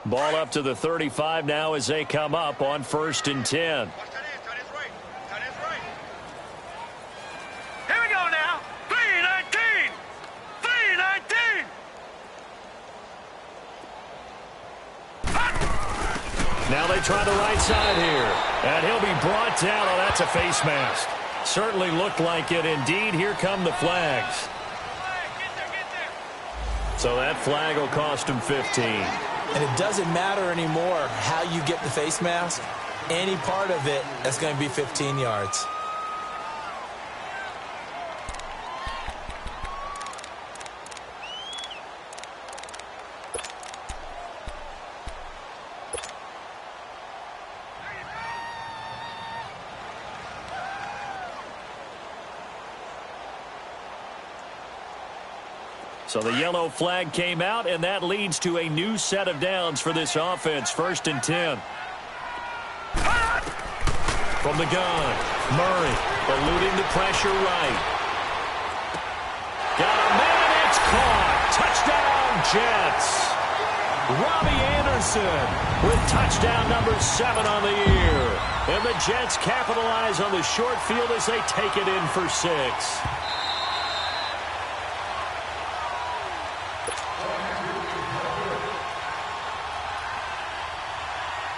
Ball up to the 35 now as they come up on 1st and 10. Here we go now. 3-19. 3-19. Now they try the right side here. And he'll be brought down. Oh, that's a face mask. Certainly looked like it. Indeed, here come the flags. So that flag will cost him 15. And it doesn't matter anymore how you get the face mask. Any part of it, that's going to be 15 yards. So the yellow flag came out, and that leads to a new set of downs for this offense. 1st and 10. From the gun, Murray eluding the pressure right. Got a man, it's caught. Touchdown, Jets. Robbie Anderson with touchdown number 7 on the year. And the Jets capitalize on the short field as they take it in for 6.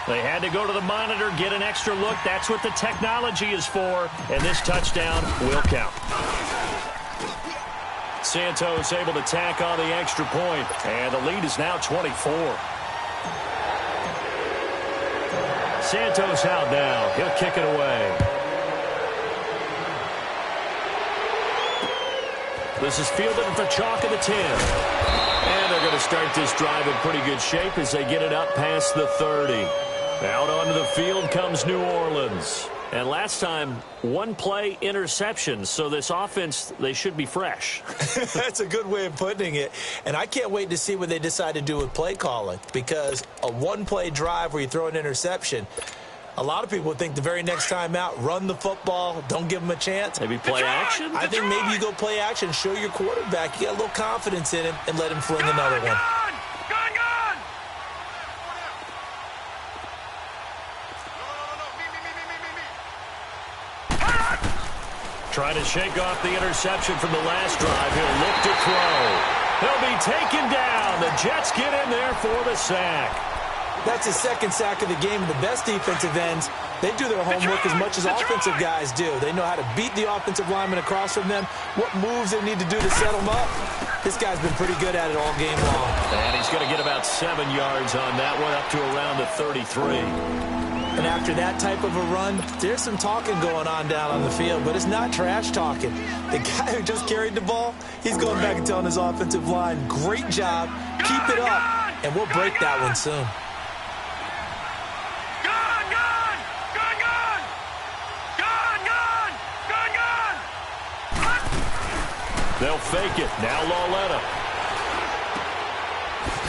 They had to go to the monitor, get an extra look. That's what the technology is for. And this touchdown will count. Santos able to tack on the extra point. And the lead is now 24. Santos out now. He'll kick it away. This is fielded at the chalk of the 10. And they're going to start this drive in pretty good shape as they get it up past the 30. Out onto the field comes New Orleans. And last time, 1-play interception. So this offense, they should be fresh. That's a good way of putting it. And I can't wait to see what they decide to do with play calling. Because a 1-play drive where you throw an interception, a lot of people would think the very next time out, run the football, don't give them a chance. Maybe play action? I think maybe you go play action, show your quarterback you got a little confidence in him, and let him fling another one. Trying to shake off the interception from the last drive. He'll look to throw. He'll be taken down. The Jets get in there for the sack. That's his second sack of the game. The best defensive ends, they do their homework as much as offensive guys do. They know how to beat the offensive lineman across from them, what moves they need to do to set them up. This guy's been pretty good at it all game long. And he's going to get about 7 yards on that one, up to around the 33. And after that type of a run, there's some talking going on down on the field, but it's not trash talking. The guy who just carried the ball, he's going back and telling his offensive line, great job, keep it up, and we'll break that one soon. They'll fake it. Now Lauletta.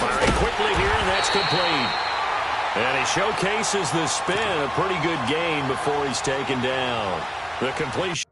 Firing quickly here, and that's complete. And he showcases the spin. A pretty good gain before he's taken down. The completion.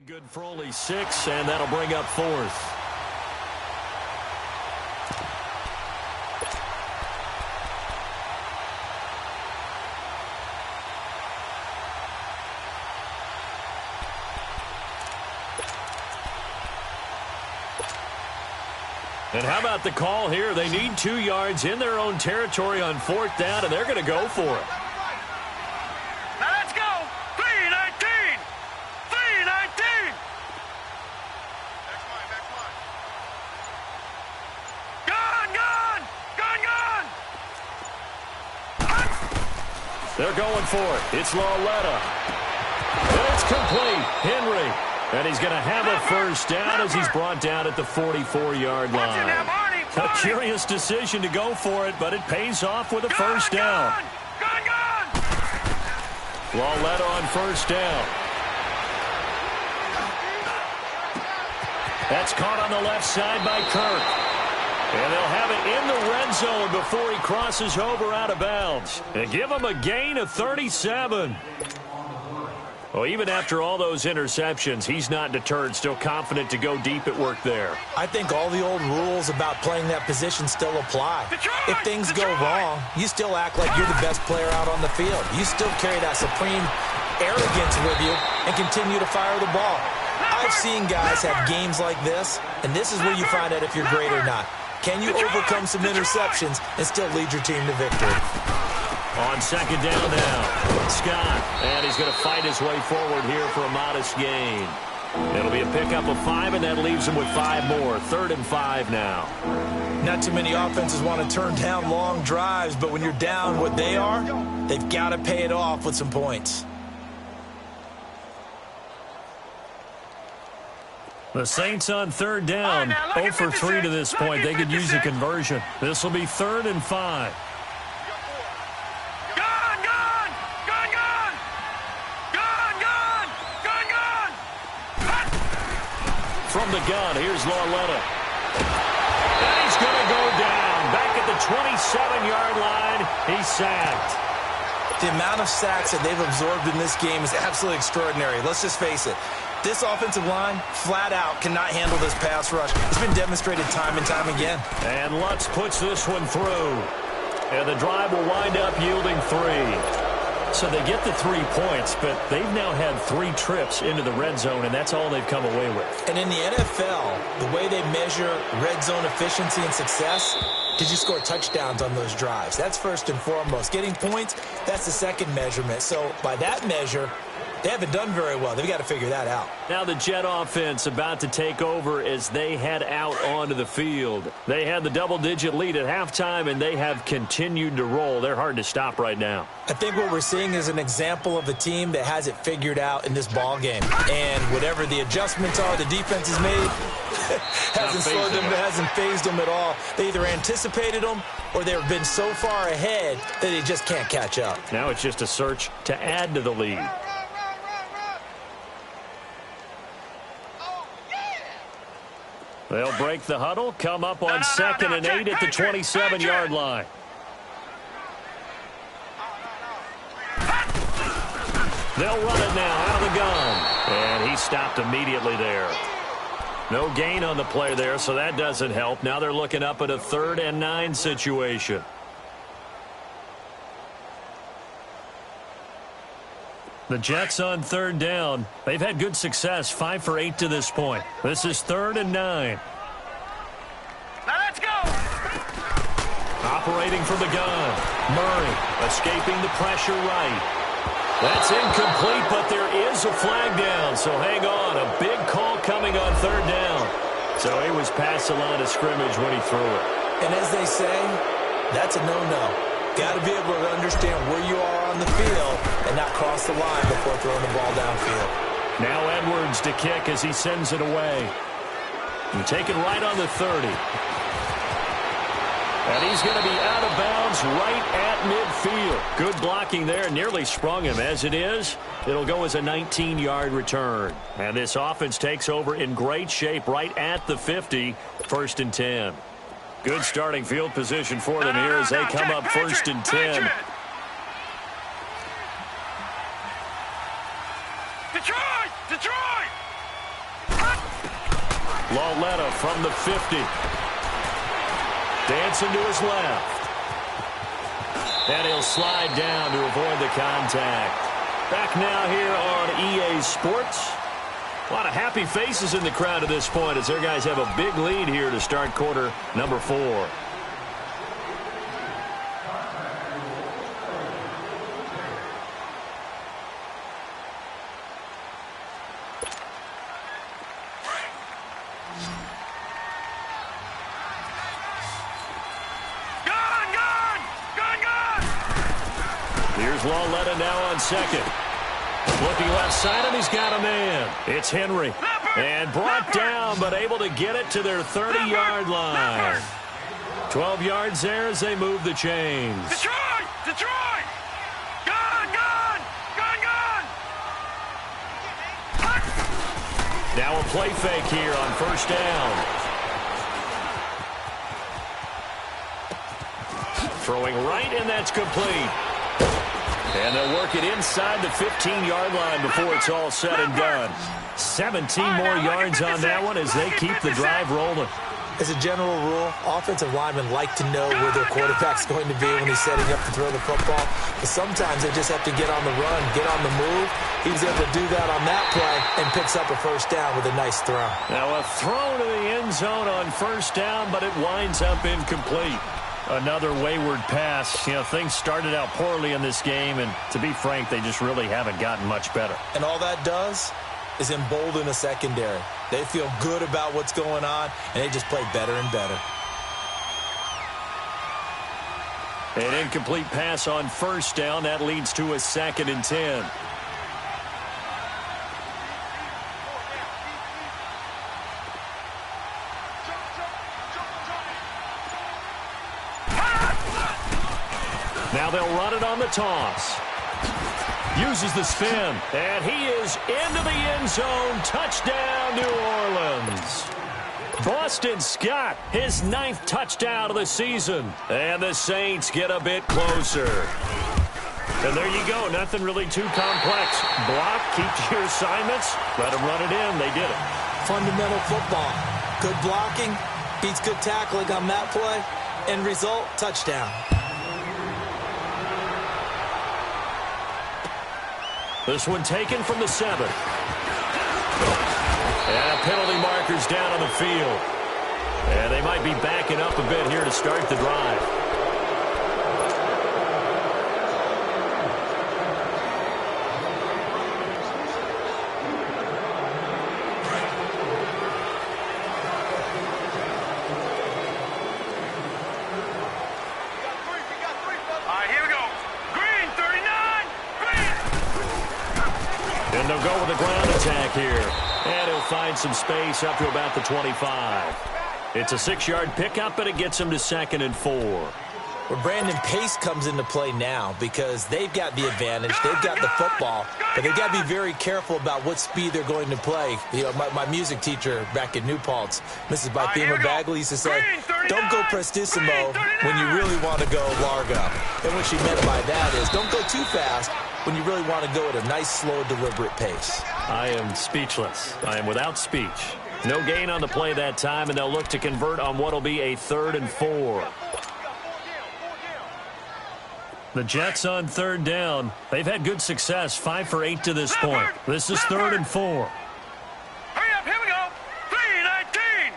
Good for only 6, and that'll bring up 4th. And how about the call here? They need 2 yards in their own territory on 4th down, and they're going to go for it. They're going for it. It's Lauletta. And it's complete. Henry And he's going to have a first down as he's brought down at the 44-yard line. A curious decision to go for it, but it pays off with a first down. Lauletta on first down. That's caught on the left side by Kirk. And they'll have it in the red zone before he crosses over out of bounds. And give him a gain of 37. Well, even after all those interceptions, he's not deterred, still confident to go deep at work there. I think all the old rules about playing that position still apply. If things go wrong, you still act like you're the best player out on the field. You still carry that supreme arrogance with you and continue to fire the ball. I've seen guys have games like this, and this is where you find out if you're great or not. Can you overcome some interceptions and still lead your team to victory? On second down now, Scott, and he's going to fight his way forward here for a modest gain. It'll be a pickup of 5, and that leaves him with 5 more. 3rd and 5 now. Not too many offenses want to turn down long drives, but when you're down what they are, they've got to pay it off with some points. The Saints on 3rd down, 0 for 3 to this point. They could use a conversion. This will be 3rd and 5. From the gun, here's Lauletta. And he's going to go down. Back at the 27-yard line, he's sacked. The amount of sacks that they've absorbed in this game is absolutely extraordinary. Let's just face it. This offensive line, flat out, cannot handle this pass rush. It's been demonstrated time and time again. And Lutz puts this one through. And the drive will wind up yielding 3. So they get the 3 points, but they've now had 3 trips into the red zone, and that's all they've come away with. And in the NFL, the way they measure red zone efficiency and success, did you score touchdowns on those drives? That's first and foremost. Getting points, that's the second measurement. So by that measure, they haven't done very well. They've got to figure that out. Now the Jet offense about to take over as they head out onto the field. They had the double-digit lead at halftime, and they have continued to roll. They're hard to stop right now. I think what we're seeing is an example of a team that has it figured out in this ball game. And whatever the adjustments are the defense has made hasn't slowed them, hasn't phased them at all. They either anticipated them or they've been so far ahead that they just can't catch up. Now it's just a search to add to the lead. They'll break the huddle, come up on 2nd and 8 at the 27-yard line. They'll run it now out of the gun. And he stopped immediately there. No gain on the play there, so that doesn't help. Now they're looking up at a 3rd and 9 situation. The Jets on 3rd down. They've had good success, 5 for 8 to this point. This is 3rd and 9. Now let's go. Operating from the gun. Murray escaping the pressure right. That's incomplete, but there is a flag down, so hang on. A big call coming on 3rd down. So he was past the line of scrimmage when he threw it. And as they say, that's a no-no. Got to be able to understand where you are on the field and not cross the line before throwing the ball downfield. Now Edwards to kick as he sends it away. And taken right on the 30. And he's going to be out of bounds right at midfield. Good blocking there. Nearly sprung him. As it is, it'll go as a 19-yard return. And this offense takes over in great shape right at the 50. 1st and 10. Good starting field position for them here as they come up 1st and 10. Detroit! Lauletta from the 50. Dancing to his left. And he'll slide down to avoid the contact. Back now here on EA Sports. A lot of happy faces in the crowd at this point as their guys have a big lead here to start quarter number 4. Here's Lauletta now on 2nd. Looking left side, and he's got a man. It's Henry. And brought down, but able to get it to their 30-yard line. 12 yards there as they move the chains. Detroit! Detroit! Gone! Gone! Gone! Gone! Now a play fake here on first down. Throwing right, and that's complete. And they'll work it inside the 15-yard line before it's all said and done. 17 more yards on that one as they keep the drive rolling. As a general rule, offensive linemen like to know where their quarterback's going to be when he's setting up to throw the football. But sometimes they just have to get on the run, get on the move. He was able to do that on that play and picks up a first down with a nice throw. Now a throw to the end zone on first down, but it winds up incomplete. Another wayward pass. You know, things started out poorly in this game, and to be frank, they just really haven't gotten much better. And all that does is embolden a secondary. They feel good about what's going on, and they just play better and better. An incomplete pass on first down. That leads to a 2nd and 10. Now they'll run it on the toss. Uses the spin, and he is into the end zone. Touchdown, New Orleans. Boston Scott, his 9th touchdown of the season. And the Saints get a bit closer. And there you go. Nothing really too complex. Block, keep your assignments. Let them run it in. They did it. Fundamental football. Good blocking, beats good tackling on that play. End result, touchdown. This one taken from the 7. And penalty markers down on the field. And they might be backing up a bit here to start the drive. And they'll go with a ground attack here. And he'll find some space up to about the 25. It's a 6-yard pickup, but it gets him to 2nd and 4. Well, Brandon, pace comes into play now because they've got the advantage. They've got the football, but they've got to be very careful about what speed they're going to play. You know, my music teacher back at New Paltz, Mrs. Bythema Bagley, used to say, don't go prestissimo when you really want to go largo. And what she meant by that is don't go too fast when you really want to go at a nice, slow, deliberate pace. I am speechless. I am without speech. No gain on the play that time, and they'll look to convert on what will be a 3rd and 4. The Jets on 3rd down. They've had good success, 5 for 8 to this point. This is 3rd and 4. Hurry up, here we go. 3-19.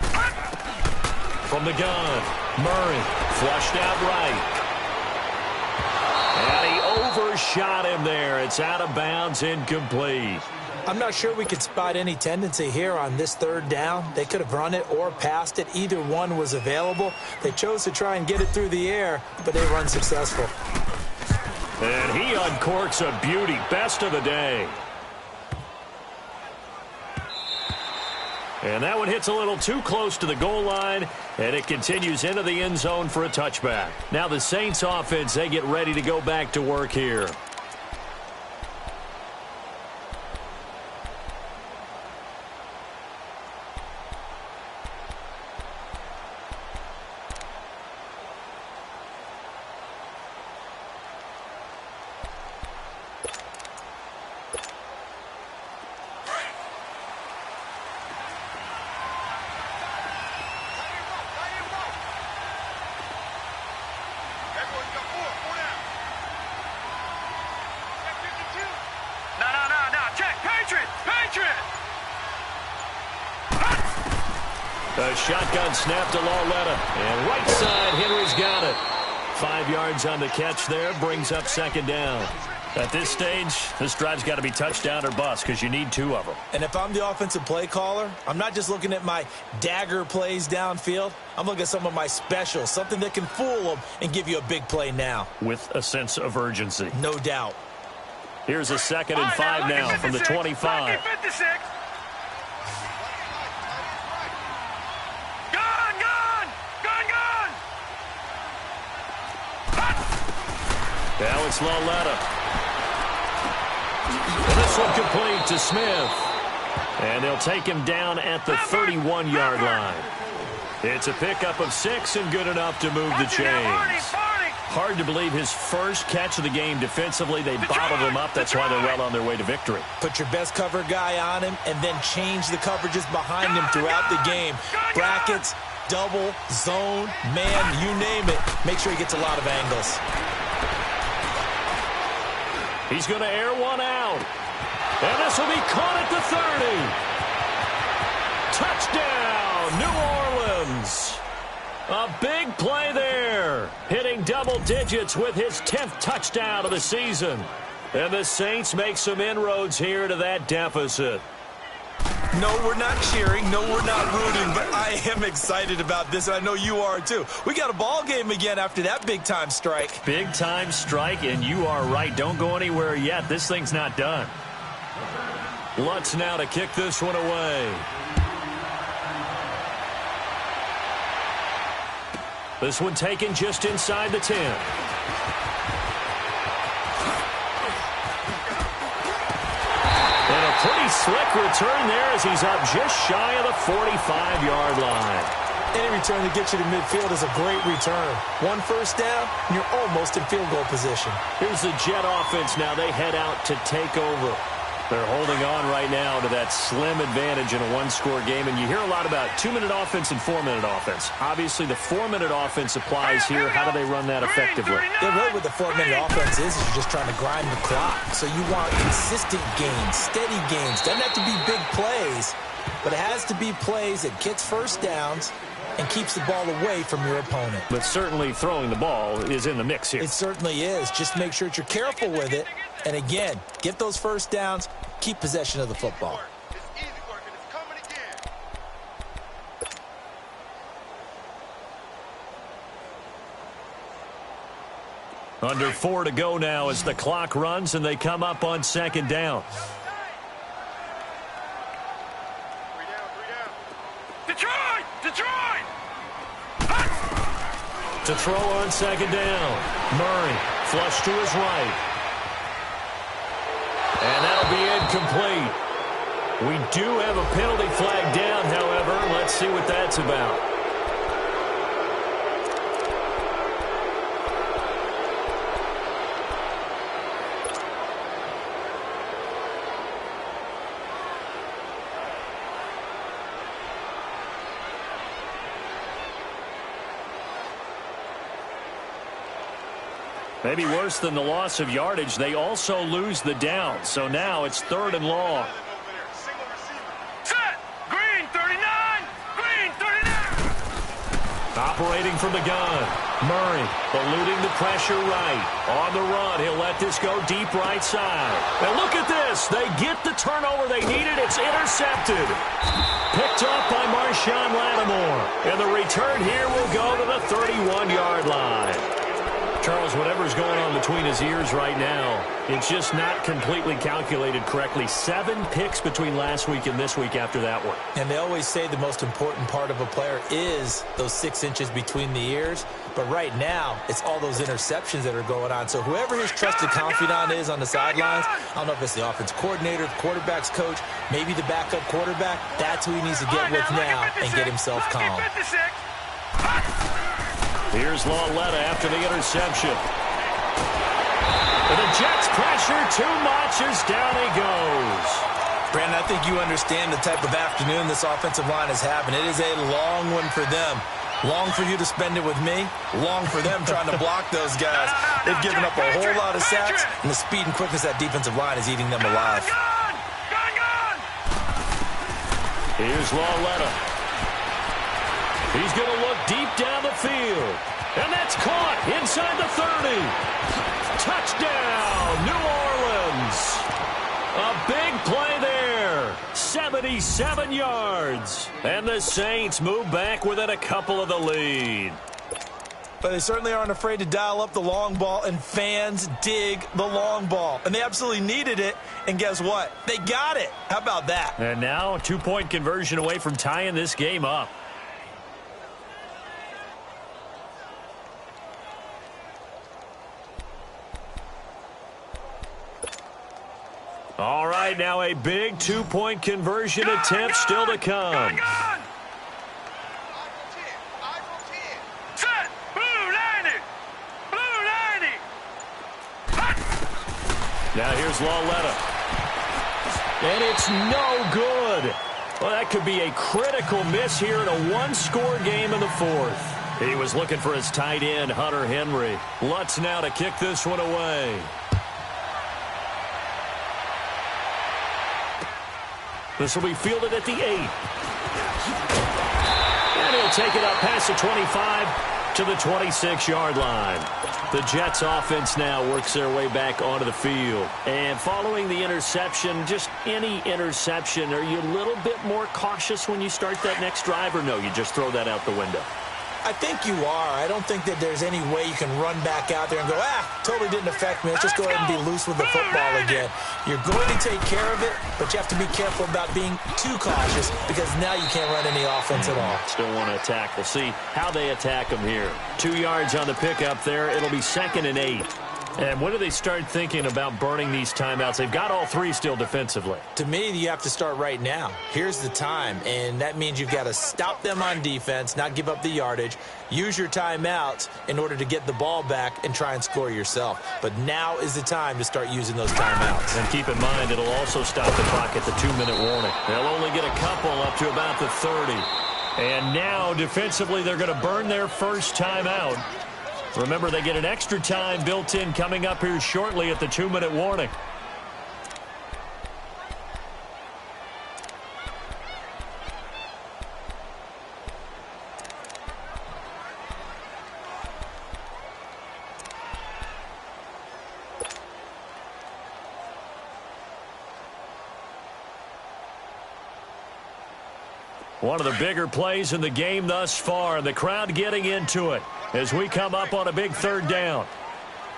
3-19. From the gun, Murray flushed out right. And he overshot him there. It's out of bounds, incomplete. I'm not sure we could spot any tendency here on this 3rd down. They could have run it or passed it. Either one was available. They chose to try and get it through the air, but they were unsuccessful. And he uncorks a beauty. Best of the day. And that one hits a little too close to the goal line, and it continues into the end zone for a touchback. Now the Saints offense, they get ready to go back to work here. A shotgun snap to Lauletta. And right side, Henry's got it. 5 yards on the catch there, brings up 2nd down. At this stage, this drive's got to be touchdown or bust because you need 2 of them. And if I'm the offensive play caller, I'm not just looking at my dagger plays downfield. I'm looking at some of my specials, something that can fool them and give you a big play now. With a sense of urgency. No doubt. Here's a 2nd and 5 now from the 25. Now it's Loletta. And this one complete to Smith. And they'll take him down at the 31-yard line. It's a pickup of 6 and good enough to move the chains. Hard to believe his first catch of the game defensively. They bottled him up. That's why they're well on their way to victory. Put your best cover guy on him and then change the coverages behind him throughout the game. Brackets, double, zone, man, you name it. Make sure he gets a lot of angles. He's going to air one out. And this will be caught at the 30. Touchdown, New Orleans. A big play there. Hitting double digits with his 10th touchdown of the season. And the Saints make some inroads here to that deficit. No, we're not cheering. No, we're not rooting. But I am excited about this, and I know you are too. We got a ball game again after that big-time strike. Big-time strike, and you are right. Don't go anywhere yet. This thing's not done. Lutz now to kick this one away. This one taken just inside the 10. Pretty slick return there as he's up just shy of the 45-yard line. Any return that gets you to midfield is a great return. 1 first down, and you're almost in field goal position. Here's the Jet offense now. They head out to take over. They're holding on right now to that slim advantage in a 1-score game. And you hear a lot about 2-minute offense and 4-minute offense. Obviously, the 4-minute offense applies here. How do they run that effectively? Yeah, really what the 4-minute offense is you're just trying to grind the clock. So you want consistent gains, steady gains. Doesn't have to be big plays, but it has to be plays that gets first downs and keeps the ball away from your opponent. But certainly throwing the ball is in the mix here. It certainly is. Just make sure that you're careful with it. And again, get those first downs, keep possession of the football. Under 4 to go now as the clock runs and they come up on 2nd down. Detroit! To throw on 2nd down. Murray flush to his right. And that'll be incomplete. We do have a penalty flag down, however. Let's see what that's about. Maybe worse than the loss of yardage, they also lose the down. So now it's 3rd and long. Set! Green 39! Green 39! Operating from the gun. Murray eluding the pressure right. On the run, he'll let this go deep right side. And look at this. They get the turnover they needed. It's intercepted. Picked up by Marshawn Lattimore. And the return here will go to the 31-yard line. Charles, whatever's going on between his ears right now, it's just not completely calculated correctly. 7 picks between last week and this week after that one. And they always say the most important part of a player is those 6 inches between the ears. But right now, it's all those interceptions that are going on. So whoever his trusted confidant is on the sidelines, I don't know if it's the offense coordinator, the quarterback's coach, maybe the backup quarterback, that's who he needs to get with now and get himself calm. Here's Loletta after the interception. And the Jets pressure too much as down he goes. Brandon, I think you understand the type of afternoon this offensive line is having. It is a long one for them. Long for you to spend it with me. Long for them trying to block those guys. They've given up a whole lot of sacks, and the speed and quickness of that defensive line is eating them alive. Here's Loletta. He's going to look deep down the field. And that's caught inside the 30. Touchdown, New Orleans. Jones. A big play there. 77 yards. And the Saints move back within a couple of the lead. But they certainly aren't afraid to dial up the long ball, and fans dig the long ball. And they absolutely needed it, and guess what? They got it. How about that? And now a 2-point conversion away from tying this game up. All right, now a big 2-point conversion attempt still to come. Set. Blue 90. Blue 90. Now here's Lawletta. And it's no good. Well, that could be a critical miss here in a one-score game in the fourth. He was looking for his tight end, Hunter Henry. Lutz now to kick this one away. This will be fielded at the 8. And he'll take it up past the 25 to the 26-yard line. The Jets offense now works their way back onto the field. And following the interception, just any interception, are you a little bit more cautious when you start that next drive, or no, you just throw that out the window? I think you are. I don't think that there's any way you can run back out there and go, totally didn't affect me. Let's just go ahead and be loose with the football again. You're going to take care of it, but you have to be careful about being too cautious because now you can't run any offense at all. Still want to attack. We'll see how they attack them here. 2 yards on the pickup there. It'll be 2nd and 8. And when do they start thinking about burning these timeouts? They've got all 3 still defensively. To me, you have to start right now. Here's the time, and that means you've got to stop them on defense, not give up the yardage, use your timeouts in order to get the ball back and try and score yourself. But now is the time to start using those timeouts. And keep in mind, it'll also stop the clock at the 2-minute warning. They'll only get a couple up to about the 30. And now, defensively, they're going to burn their first timeout. Remember, they get an extra time built in coming up here shortly at the 2-minute warning. One of the bigger plays in the game thus far, and the crowd getting into it as we come up on a big 3rd down.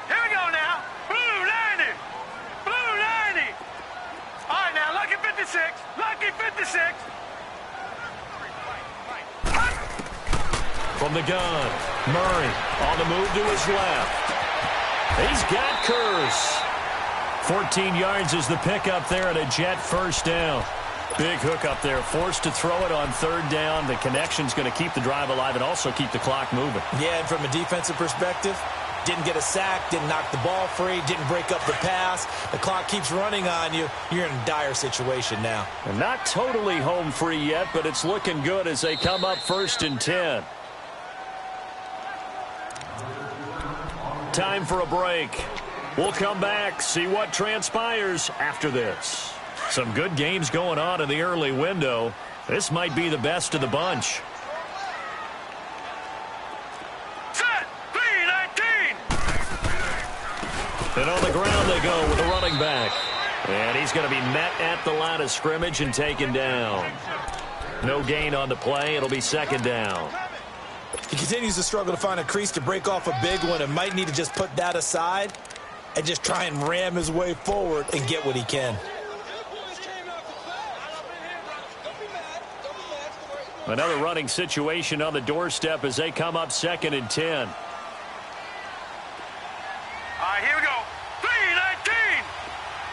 Here we go now. Blue 90. Blue 90. All right, now, lucky 56. Lucky 56. From the gun, Murray on the move to his left. He's got Kurz. 14 yards is the pickup there at a Jet first down. Big hook up there, forced to throw it on 3rd down. The connection's going to keep the drive alive and also keep the clock moving. Yeah, and from a defensive perspective, didn't get a sack, didn't knock the ball free, didn't break up the pass. The clock keeps running on you. You're in a dire situation now. And not totally home free yet, but it's looking good as they come up 1st and 10. Time for a break. We'll come back, see what transpires after this. Some good games going on in the early window. This might be the best of the bunch. Set. B-19. And on the ground they go with the running back. And he's going to be met at the line of scrimmage and taken down. No gain on the play. It'll be 2nd down. He continues to struggle to find a crease to break off a big one and might need to just put that aside and just try and ram his way forward and get what he can. Another running situation on the doorstep as they come up 2nd and 10. All right, here we go. 3-19.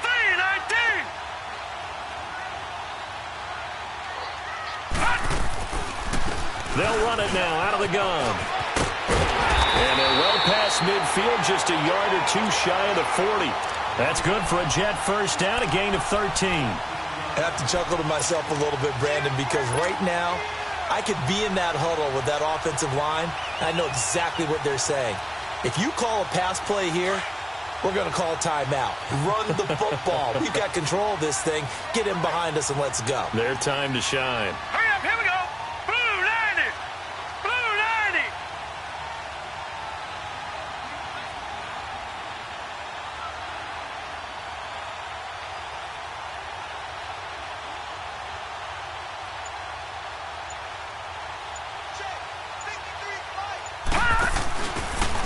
3-19. They'll run it now out of the gun. And they're well past midfield, just a yard or 2 shy of the 40. That's good for a Jet first down, a gain of 13. I have to chuckle to myself a little bit, Brandon, because right now I could be in that huddle with that offensive line, and I know exactly what they're saying. If you call a pass play here, we're going to call a timeout. Run the football. We've got control of this thing. Get in behind us and let's go. Their time to shine. Hurry up, here we go. Blue 90. Blue 90.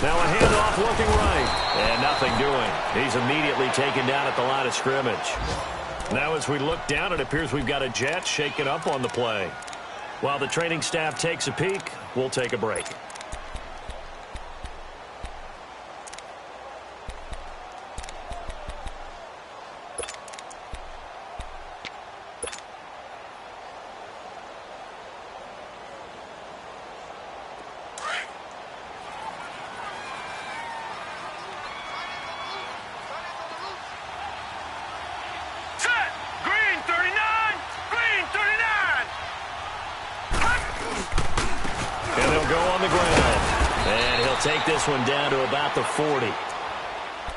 Now a handoff looking right. And nothing doing. He's immediately taken down at the line of scrimmage. Now as we look down, it appears we've got a Jet shaken up on the play. While the training staff takes a peek, we'll take a break. Take this one down to about the 40.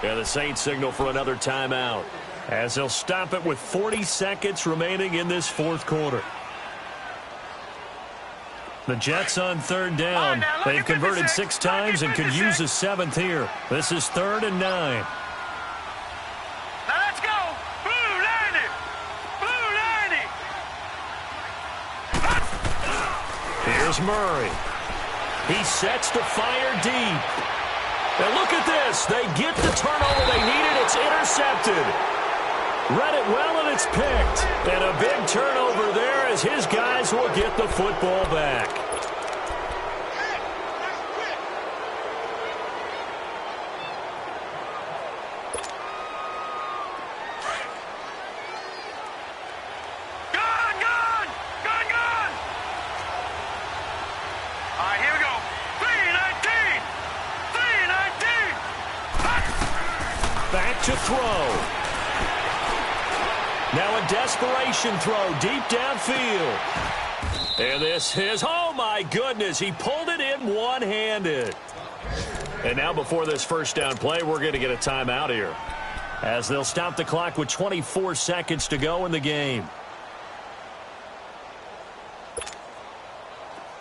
And the Saints signal for another timeout as they'll stop it with 40 seconds remaining in this fourth quarter. The Jets on third down. They've converted 6 times and could use a 7th here. This is 3rd and 9. Now let's go. Blue line it. Blue line it. Here's Murray. He sets to fire deep. And look at this. They get the turnover they needed. It's intercepted. Read it well, and it's picked. And a big turnover there as his guys will get the football back. Back to throw. Now a desperation throw deep downfield. And this is, oh my goodness, he pulled it in one-handed. And now before this first down play, we're going to get a timeout here, as they'll stop the clock with 24 seconds to go in the game.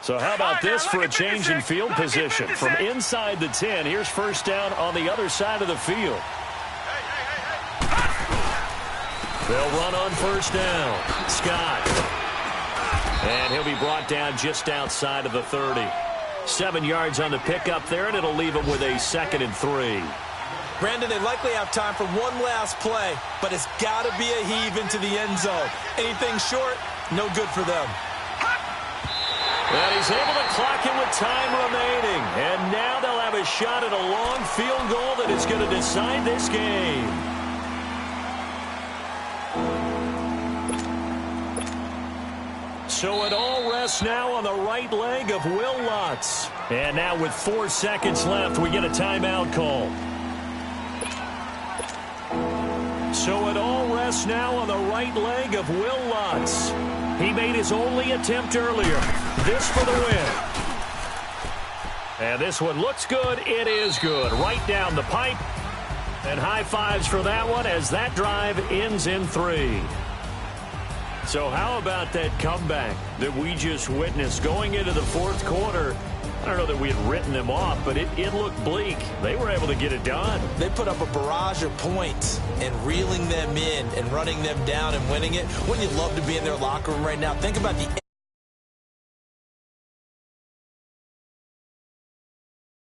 So how about this for a change in field position? From inside the 10, here's first down on the other side of the field. They'll run on first down. Scott. And he'll be brought down just outside of the 30. 7 yards on the pickup there, and it'll leave him with a 2nd and 3. Brandon, they likely have time for one last play, but it's got to be a heave into the end zone. Anything short, no good for them. And he's able to clock it with time remaining. And now they'll have a shot at a long field goal that is going to decide this game. So it all rests now on the right leg of Will Lutz. And now with 4 seconds left, we get a timeout call. So it all rests now on the right leg of Will Lutz. He made his only attempt earlier. This for the win. And this one looks good. It is good. Right down the pipe. And high fives for that one as that drive ends in 3. So how about that comeback that we just witnessed going into the fourth quarter? I don't know that we had written them off, but it looked bleak. They were able to get it done. They put up a barrage of points, and reeling them in and running them down and winning it. Wouldn't you love to be in their locker room right now? Think about the